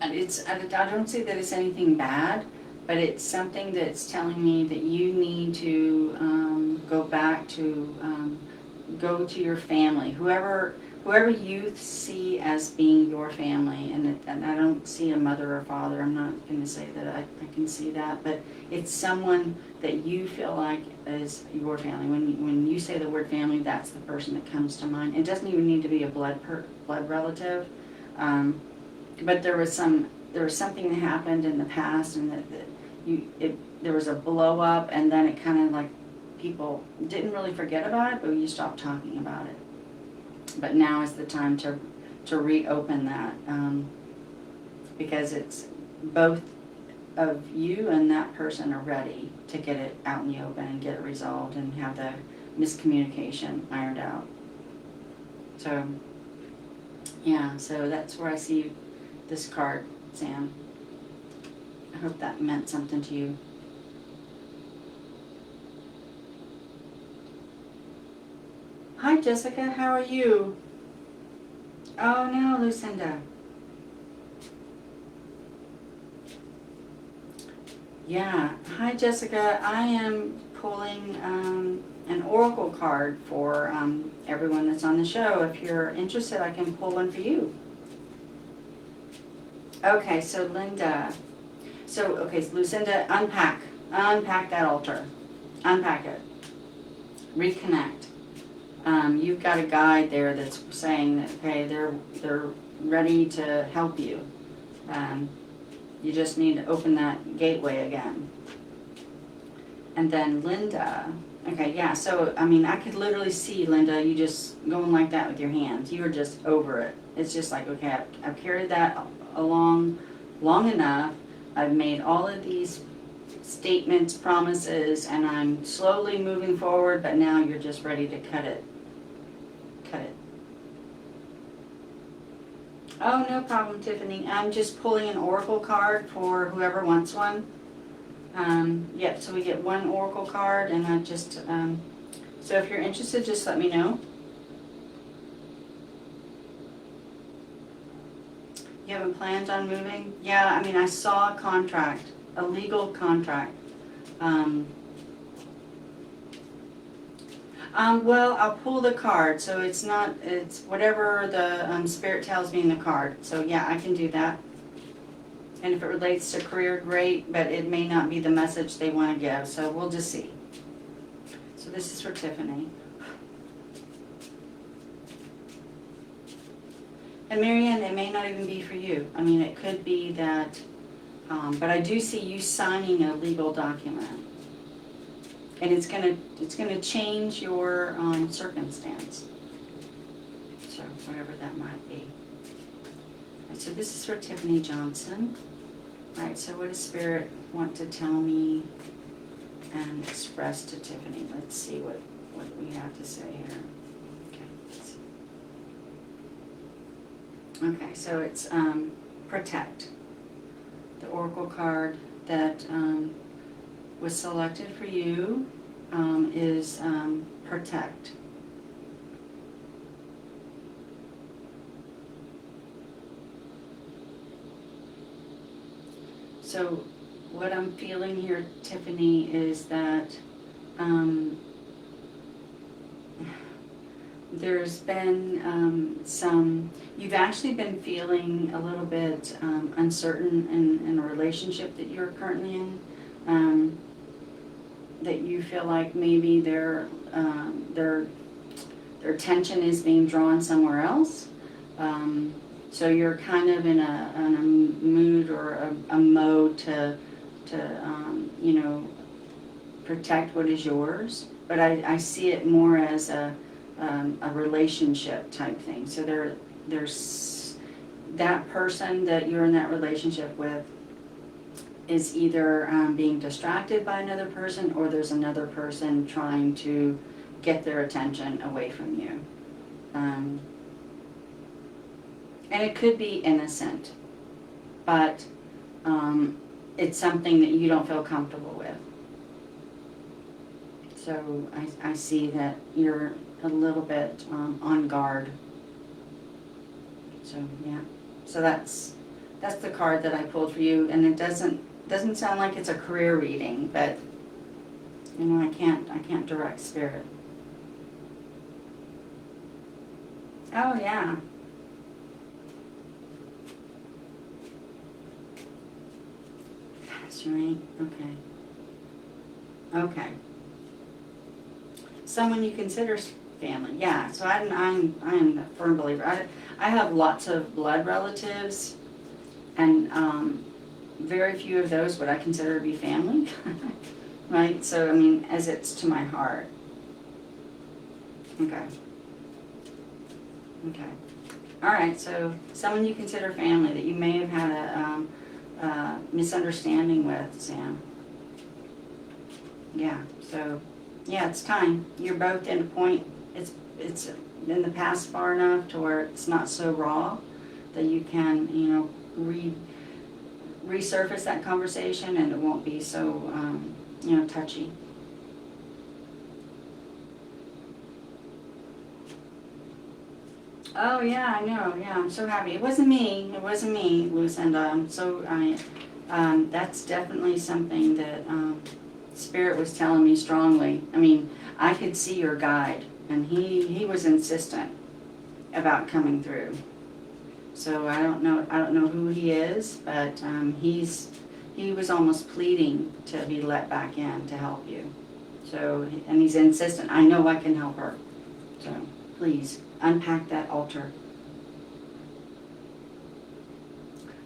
I don't say that it's anything bad, but it's something that's telling me that you need to go back to, go to your family, whoever you see as being your family, and I don't see a mother or father. I'm not going to say that I can see that, but it's someone that you feel like is your family. When you say the word family, that's the person that comes to mind. It doesn't even need to be a blood relative, but there was something that happened in the past, and there was a blow up, and then it kind of like people didn't really forget about it, but you stopped talking about it. But now is the time to reopen that, because it's both of you and that person are ready to get it out in the open and get it resolved and have the miscommunication ironed out. So, yeah, so that's where I see this card, Sam. I hope that meant something to you. Hi, Jessica. How are you? Oh, no, Lucinda. Yeah. Hi, Jessica. I am pulling an oracle card for everyone that's on the show. If you're interested, I can pull one for you. Okay, so Linda. Okay, so Lucinda, unpack that altar. Unpack it. Reconnect. You've got a guide there that's saying that, okay, they're ready to help you. You just need to open that gateway again. And then Linda, okay, yeah, so, I mean, I could literally see, Linda, you just going like that with your hands. You were just over it. It's just like, okay, I've carried that along long enough. I've made all of these statements, promises, and I'm slowly moving forward, but now you're just ready to cut it. Cut it. Oh, no problem, Tiffany. I'm just pulling an oracle card for whoever wants one. Yep, so we get one oracle card, and I just, so if you're interested, just let me know. You haven't planned on moving? Yeah, I mean, I saw a contract, a legal contract. Well, I'll pull the card, so it's whatever the Spirit tells me in the card. So yeah, I can do that. And if it relates to career, great, but it may not be the message they want to give, so we'll just see. So this is for Tiffany. And Marianne, it may not even be for you. I mean, it could be that, but I do see you signing a legal document. And it's gonna change your circumstance. So whatever that might be. Right, so this is for Tiffany Johnson. All right, so what does Spirit want to tell me and express to Tiffany? Let's see what we have to say here. Okay, so it's protect. The oracle card that was selected for you is protect. So what I'm feeling here, Tiffany, is that there's been you've actually been feeling a little bit uncertain in a relationship that you're currently in, that you feel like maybe their attention is being drawn somewhere else. So you're kind of in a mood or a mode to protect what is yours. But I see it more as a relationship type thing. So there's that person that you're in that relationship with is either being distracted by another person, or there's another person trying to get their attention away from you. And it could be innocent, but it's something that you don't feel comfortable with. So I see that you're a little bit on guard. So yeah, so that's the card that I pulled for you, and it doesn't sound like it's a career reading, but I can't direct Spirit. Oh yeah. That's right. Okay. Someone you consider family. Yeah. So I'm a firm believer. I have lots of blood relatives, and very few of those would I consider to be family. Right? So I mean, as it's to my heart. Okay. All right. So someone you consider family that you may have had a misunderstanding with, Sam. Yeah. So yeah, it's time. You're both in a point. It's in the past far enough to where it's not so raw that you can resurface that conversation, and it won't be so touchy. Oh yeah, I know. Yeah, I'm so happy. It wasn't me, Lucinda. That's definitely something that Spirit was telling me strongly. I mean, I could see your guide, and he was insistent about coming through. So I don't know who he is, but he was almost pleading to be let back in to help you. So, and he's insistent. I know I can help her. So please unpack that altar.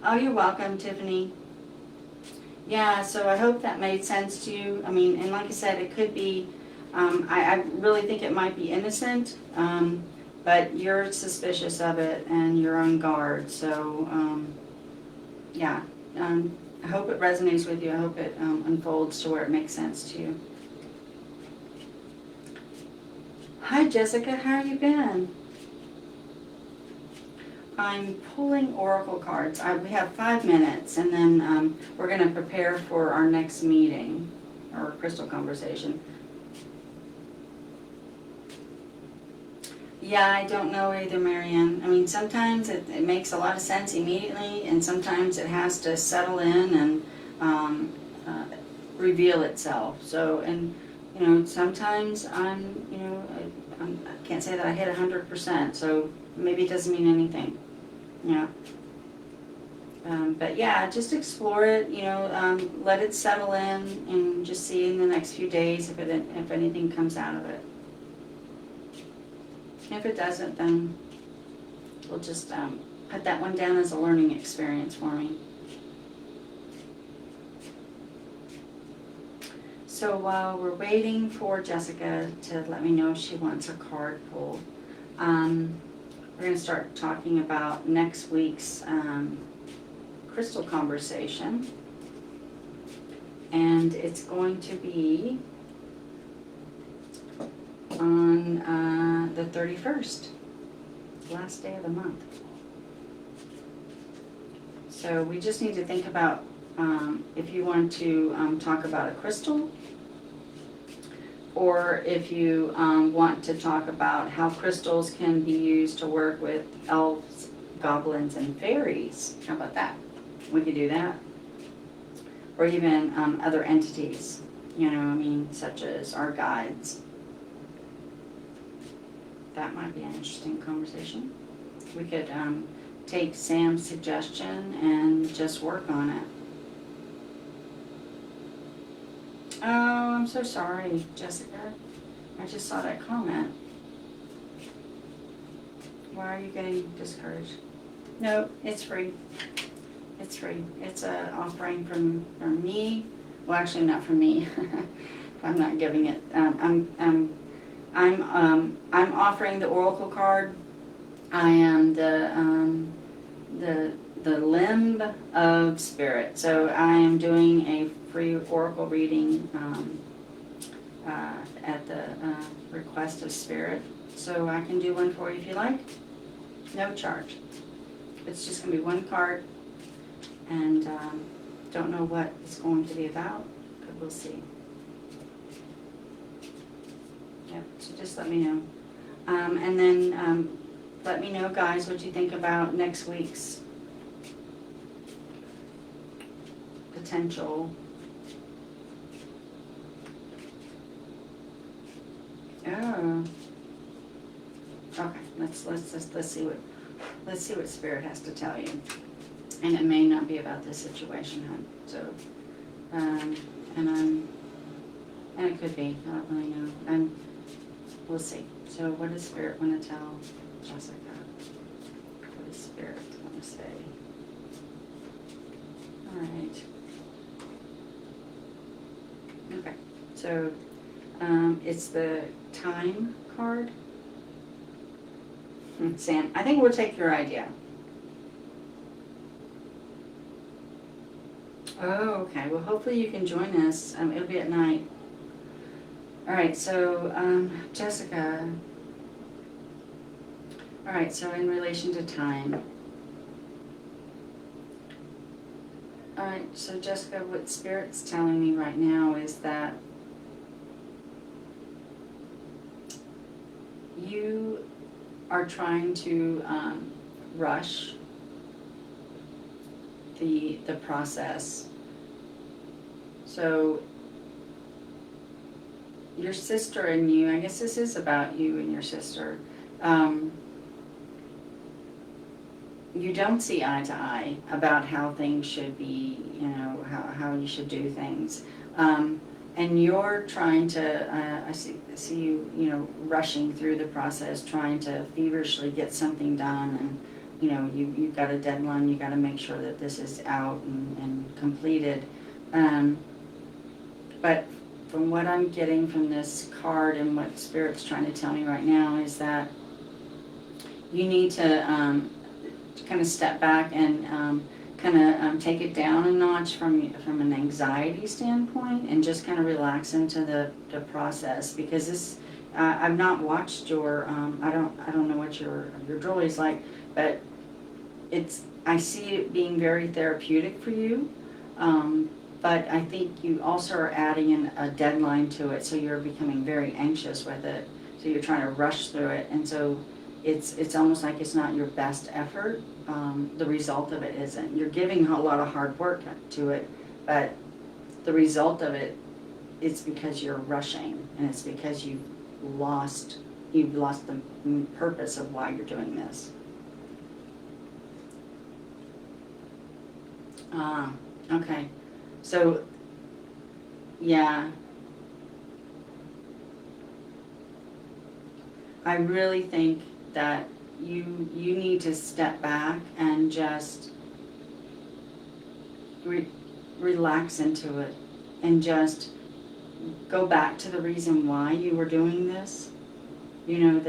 Oh, you're welcome, Tiffany. Yeah, so I hope that made sense to you. I mean, and like I said, it could be, I really think it might be innocent, but you're suspicious of it and you're on guard. So, yeah, I hope it resonates with you. I hope it unfolds to where it makes sense to you. Hi, Jessica. How you been? I'm pulling oracle cards. We have 5 minutes, and then we're going to prepare for our next meeting, or crystal conversation. Yeah, I don't know either, Marianne. I mean, sometimes it makes a lot of sense immediately, and sometimes it has to settle in and reveal itself. So, and You know, sometimes I'm, you know, I can't say that I hit 100%, so maybe it doesn't mean anything, you know. But yeah, just explore it, you know, let it settle in and just see in the next few days if anything comes out of it. If it doesn't, then we'll just put that one down as a learning experience for me. So while we're waiting for Jessica to let me know if she wants a card pulled, we're going to start talking about next week's crystal conversation. And it's going to be on the 31st, last day of the month. So we just need to think about if you want to talk about a crystal, or if you want to talk about how crystals can be used to work with elves, goblins, and fairies. How about that? We could do that. Or even other entities, you know, I mean, such as our guides. That might be an interesting conversation. We could take Sam's suggestion and just work on it. Oh, I'm so sorry, Jessica. I just saw that comment. Why are you getting discouraged? No, it's free. It's free. It's an offering from me. Well, actually, not from me. I'm not giving it. I'm offering the oracle card. I am the limb of spirit. So I am doing a free oracle reading at the request of spirit. So I can do one for you if you like. No charge. It's just going to be one card, and don't know what it's going to be about, but we'll see. Yep, so just let me know. And then let me know, guys, what you think about next week's potential. Oh. Okay, let's see what spirit has to tell you. And it may not be about this situation, hon. So, and it could be. I don't really know. And we'll see. So, what does spirit want to tell Jessica? What does spirit want to say? All right. Okay. So, it's the time card. Sam, I think we'll take your idea. Oh, okay. Well, hopefully you can join us. It'll be at night. All right. So, Jessica. All right. So, in relation to time. All right. So, Jessica, what Spirit's telling me right now is that you are trying to rush the process. So your sister and you, I guess this is about you and your sister, you don't see eye to eye about how things should be, you know, how you should do things. And you're trying to, I see you, you know, rushing through the process, trying to feverishly get something done, and, you know, you've got a deadline, you got to make sure that this is out and completed. But from what I'm getting from this card and what Spirit's trying to tell me right now is that you need to kind of step back and take it down a notch from an anxiety standpoint, and just kind of relax into the process, because this I've not watched your I don't know what your jewelry is like, but I see it being very therapeutic for you, but I think you also are adding in a deadline to it, so you're becoming very anxious with it, so you're trying to rush through it, and so it's almost like it's not your best effort. The result of it isn't. You're giving a lot of hard work to it, but the result of it it's because you're rushing, and it's because you've lost the purpose of why you're doing this. Okay. So, yeah. I really think that you need to step back and just relax into it, and just go back to the reason why you were doing this. You know,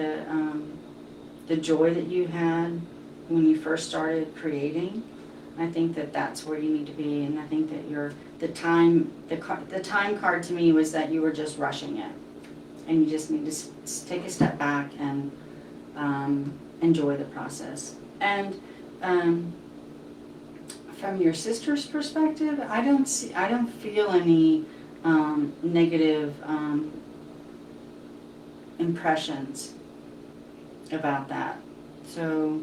the joy that you had when you first started creating. I think that that's where you need to be, and I think that the time card to me was that you were just rushing it, and you just need to take a step back and enjoy the process. And from your sister's perspective, I don't feel any negative impressions about that. So,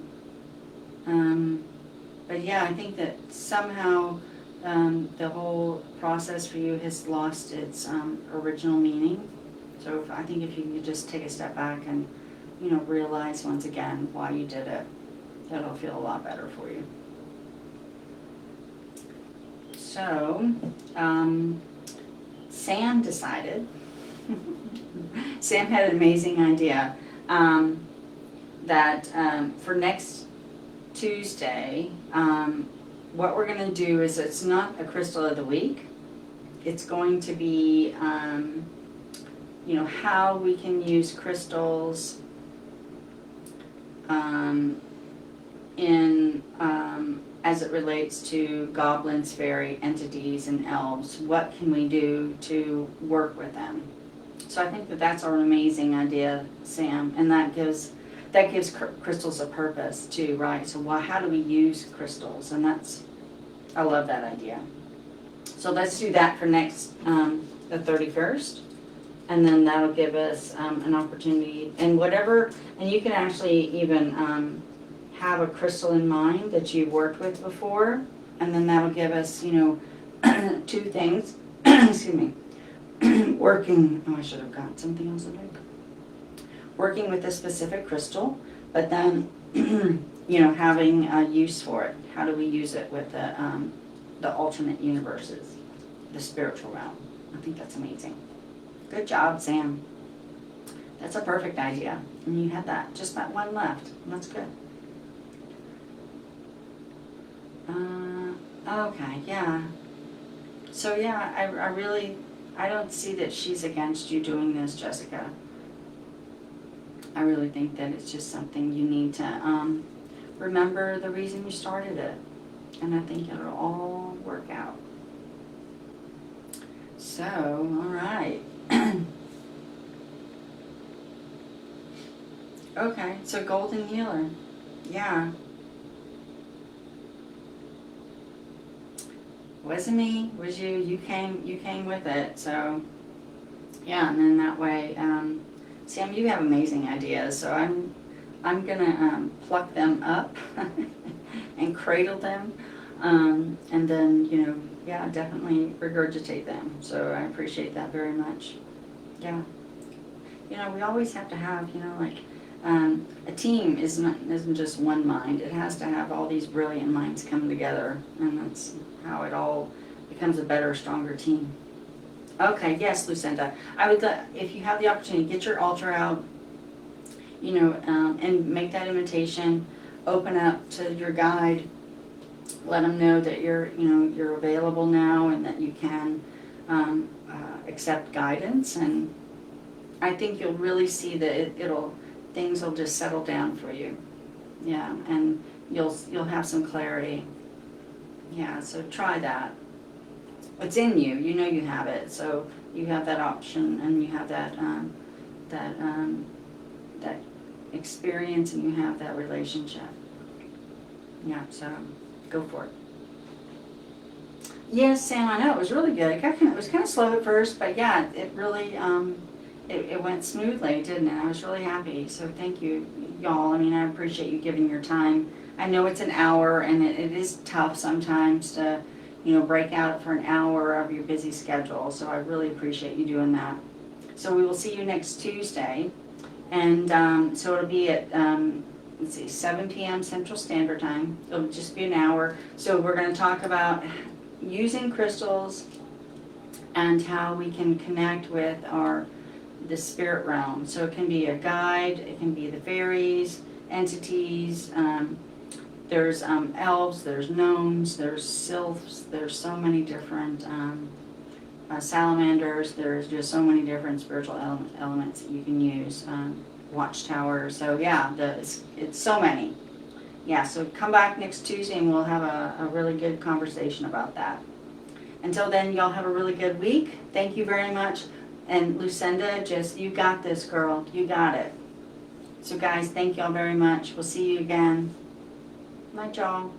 but yeah, I think that somehow the whole process for you has lost its original meaning. So I think if you could just take a step back and, you know, realize once again why you did it, that'll feel a lot better for you. So, Sam decided, Sam had an amazing idea, that for next Tuesday, what we're going to do is, it's not a crystal of the week. It's going to be, you know, how we can use crystals in as it relates to goblins, fairy entities, and elves. What can we do to work with them? So I think that that's an amazing idea, Sam, and that gives crystals a purpose too, right? So how do we use crystals? And I love that idea. So let's do that for next the 31st, and then that'll give us an opportunity, and you can actually even have a crystal in mind that you've worked with before, and then that'll give us, you know, two things. Excuse me. I should have got something else to drink. Working with a specific crystal, but then, you know, having a use for it. How do we use it with the alternate universes, the spiritual realm? I think that's amazing. Good job, Sam. That's a perfect idea. And you had just that one left. That's good. Okay, yeah. So yeah, I don't see that she's against you doing this, Jessica. I really think that it's just something you need to remember the reason you started it. And I think it'll all work out. So, all right. Okay, so Golden Healer. Yeah. Wasn't me, was you. You came with it. So, yeah, and then that way, Sam, you have amazing ideas. So I'm gonna pluck them up and cradle them, and then, you know, yeah, definitely regurgitate them. So I appreciate that very much. Yeah. You know, we always have to have, you know, like, a team isn't just one mind. It has to have all these brilliant minds come together, and that's how it all becomes a better, stronger team. Okay, yes, Lucinda. I would, if you have the opportunity, get your altar out, you know, and make that invitation. Open up to your guide. Let them know that you're available now, and that you can accept guidance. And I think you'll really see that things will just settle down for you. Yeah, and you'll have some clarity. Yeah, so try that. It's in you. You know you have it. So you have that option, and you have that experience, and you have that relationship. Yeah, so go for it. Yes, Sam, I know it was really good. It was kind of slow at first, but yeah, it really it went smoothly, didn't it? I was really happy. So thank you, y'all. I mean, I appreciate you giving your time. I know it's an hour, and it is tough sometimes to, break out for an hour of your busy schedule. So I really appreciate you doing that. So we will see you next Tuesday. And so it'll be at, let's see, 7 p.m. Central Standard Time. It'll just be an hour. So we're going to talk about using crystals and how we can connect with the spirit realm. So it can be a guide, it can be the fairies, entities, there's elves, there's gnomes, there's sylphs, there's so many different salamanders, there's just so many different spiritual elements that you can use. Watchtower, so yeah, it's so many. Yeah, so come back next Tuesday and we'll have a really good conversation about that. Until then, y'all have a really good week. Thank you very much. And Lucinda, you got this, girl. You got it. So guys, thank y'all very much. We'll see you again. Night, y'all.